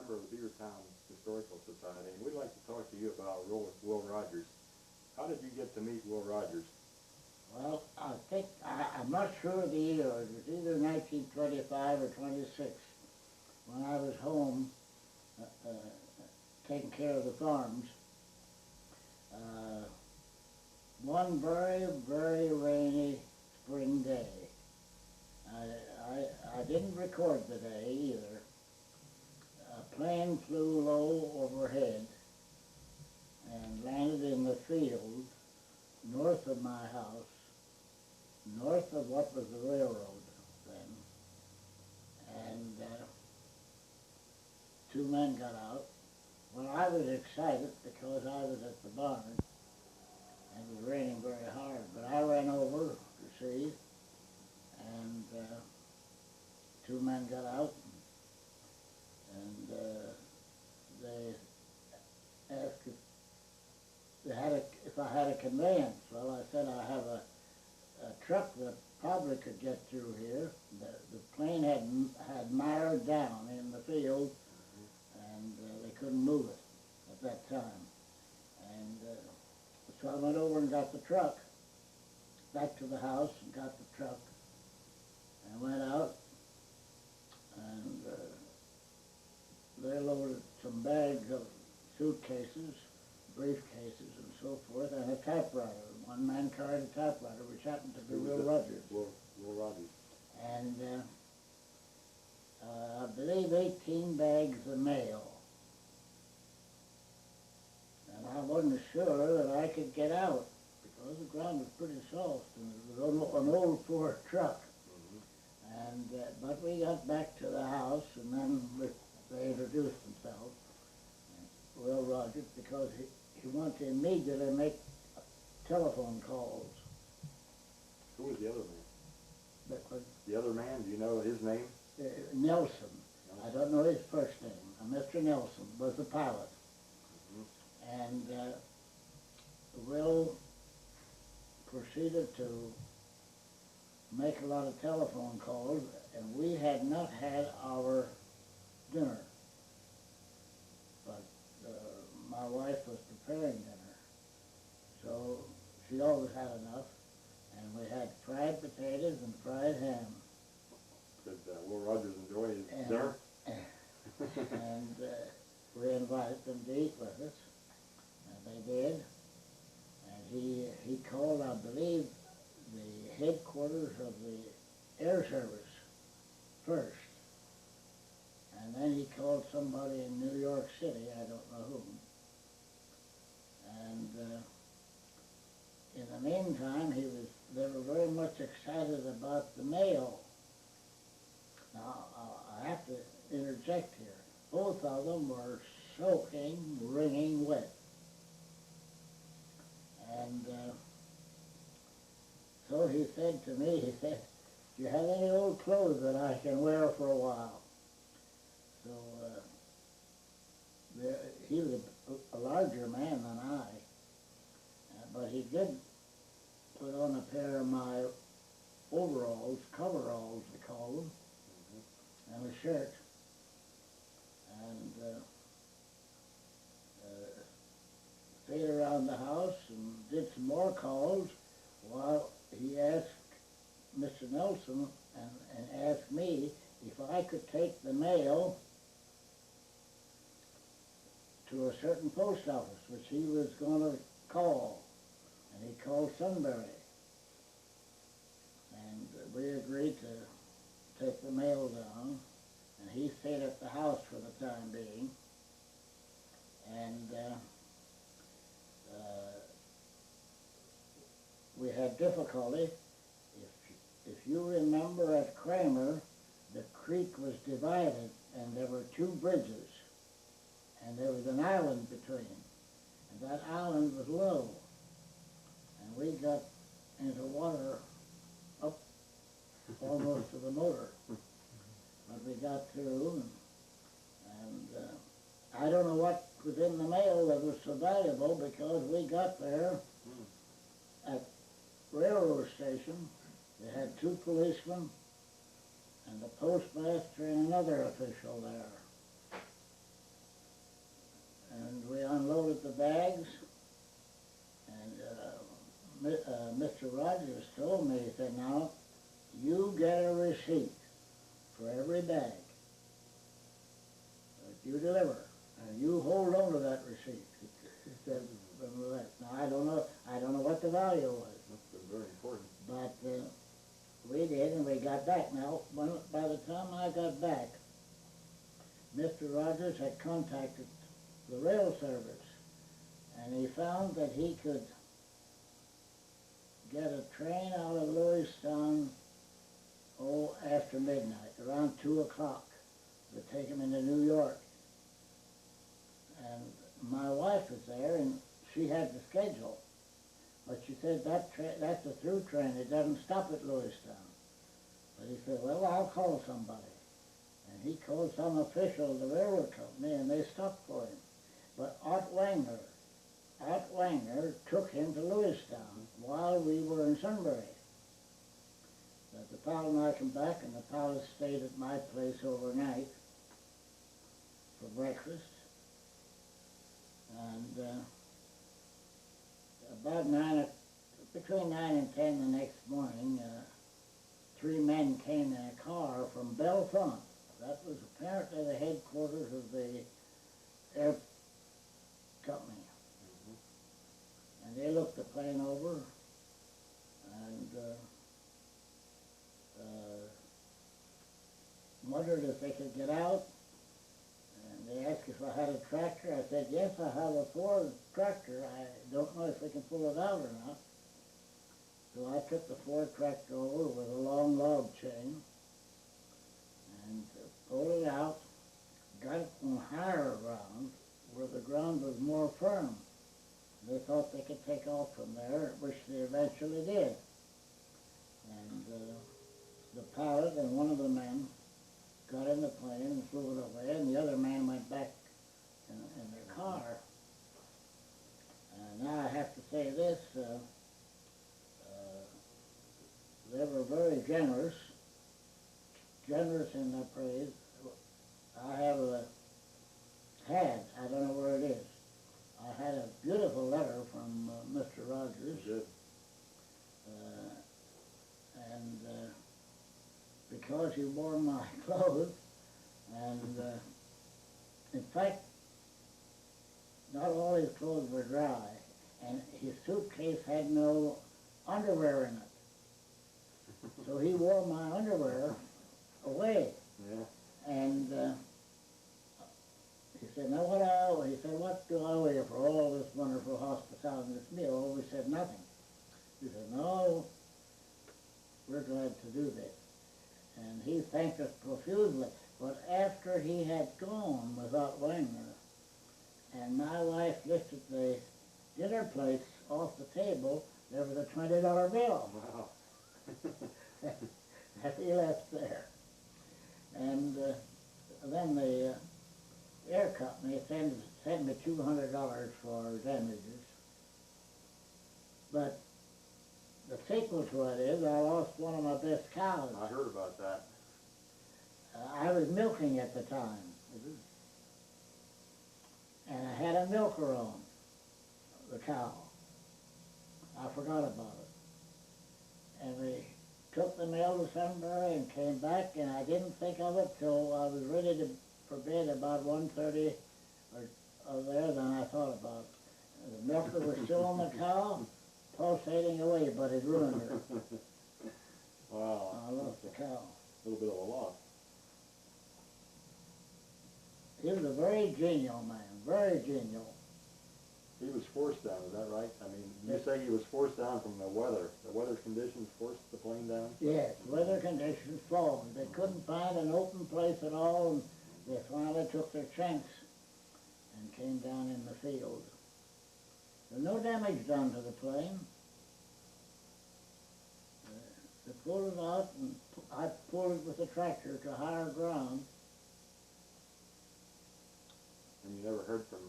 member of the Beavertown Historical Society, and we'd like to talk to you about Will Rogers. How did you get to meet Will Rogers? Well, I think, I'm not sure of the year. It was either 1925 or 26 when I was home taking care of the farms. One very, very rainy spring day. I didn't record the day either. A plane flew low overhead and landed in the field north of my house, north of what was the railroad then. And two men got out. Well, I was excited because I was at the barn and it was raining very hard, but I ran over to see, and two men got out, and they asked if I had a conveyance. Well, I said I have a truck that probably could get through here. The plane had mired down in the field, and they couldn't move it at that time. And so I went over and got the truck, back to the house and got the truck, and went out, and they loaded some bags of suitcases, briefcases and so forth, and a typewriter. One man carried a typewriter, which happened to be Will Rogers. Will Rogers. And I believe 18 bags of mail. And I wasn't sure that I could get out because the ground was pretty soft and it was an old Ford truck. And but we got back to the house, and then they introduced themselves, Will Rogers, because he wanted to immediately make telephone calls. Who was the other man? The other man, do you know his name? Nelson. I don't know his first name. Mr. Nelson was the pilot. And Will proceeded to make a lot of telephone calls, and we had not had our dinner. But my wife was preparing dinner, so she always had enough, and we had fried potatoes and fried ham. Did Will Rogers enjoy his dinner? And we invited them to eat with us, and they did. And he called, I believe, the headquarters of the Air Service first. And then he called somebody in New York City, I don't know whom. And in the meantime, they were very much excited about the mail. Now, I have to interject here. Both of them were soaking, wringing wet. And so he said to me, he said, "Do you have any old clothes that I can wear for a while?" So he was a larger man than I, but he did put on a pair of my overalls, coveralls they call them, and a shirt. And stayed around the house and did some more calls while he asked Mr. Nelson and asked me if I could take the mail to a certain post office, which he was going to call. And he called Sunbury. And we agreed to take the mail down, and he stayed at the house for the time being. And we had difficulty. If you remember at Kramer, the creek was divided, and there were two bridges, and there was an island between, and that island was low, and we got into water up almost to the motor, but we got through, and I don't know what was in the mail that was so valuable, because we got there at railroad station. They had two policemen and the postmaster and another official there. told me, he said, now, you get a receipt for every bag that you deliver, and you hold on to that receipt. He said, now, I don't know what the value was. That's been very important. But we did, and we got back. Now, by the time I got back, Mr. Rogers had contacted the rail service, and he found that he could get a train out of Lewistown, after midnight, around 2 o'clock, to take him into New York. And my wife was there, and she had the schedule. But she said, that's a through train, it doesn't stop at Lewistown. But he said, well, I'll call somebody. And he called some official of the railroad company, and they stopped for him. But Art Wagner took him to Lewistown while we were in Sunbury. But the pal and I came back, and the pal stayed at my place overnight for breakfast. And between 9 and 10 the next morning, 3 men came in a car from Bellefonte. That was apparently the headquarters of the air company. And they looked the plane over and wondered if they could get out. And they asked if I had a tractor. I said, yes, I have a Ford tractor. I don't know if we can pull it out or not. So I took the Ford tractor over with a long log chain and pulled it out, got it on higher ground where the ground was more firm. They thought they could take off from there, which they eventually did. And the pilot and one of the men got in the plane and flew it away, and the other man went back in their car. And now I have to say this, they were very generous in their praise. I have I don't know where it is, I had a beautiful letter from Mr. Rogers. Good. And because he wore my clothes, and in fact, not all his clothes were dry, and his suitcase had no underwear in it. So he wore my underwear away. Yeah. And he said, now what do I owe you for all this wonderful hospitality and this meal? We said, nothing. He said, no, we're glad to do this. And he thanked us profusely. But after he had gone without Wagner, and my wife lifted the dinner plates off the table, there was a $20 bill. Wow. That he left there. And then the air company sent me $200 for damages. But the sequel to it is I lost one of my best cows. I heard about that. I was milking at the time. And I had a milker on the cow. I forgot about it. And we took the mail to Sunbury and came back, and I didn't think of it till I was ready for bed about 1:30 or there, then I thought about it. The milker was still on the cow, pulsating away, but it ruined her. Wow. I lost the cow. A little bit of a loss. He was a very genial man, very genial. He was forced down, is that right? I mean, you say he was forced down from the weather. The weather conditions forced the plane down? Yes, weather conditions, fog. They couldn't find an open place at all, and they finally took their chance and came down in the field. There's no damage done to the plane. They pulled it out, and I pulled it with the tractor to higher ground. And you never heard from,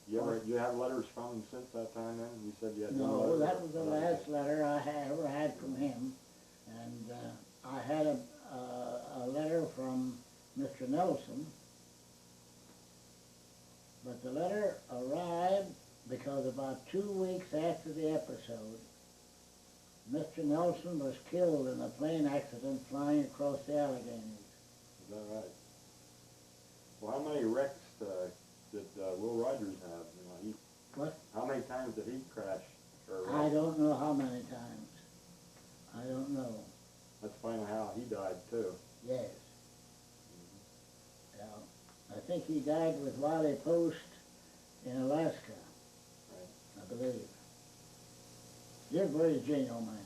you have letters from him since that time then? You said you had no No, letters? that was the last letter I ever had from him. And I had a letter from Mr. Nelson, but the letter arrived because about 2 weeks after the episode, Mr. Nelson was killed in a plane accident flying across the Alleghenies. Is that right? Well, how many wrecks did Will Rogers have? You know, What? how many times did he crash or I wreck? don't know how many times. I don't know. Let's find out how he died too. Yes. Yeah. I think he died with Wiley Post in Alaska, Right. I believe. You're a very genial man.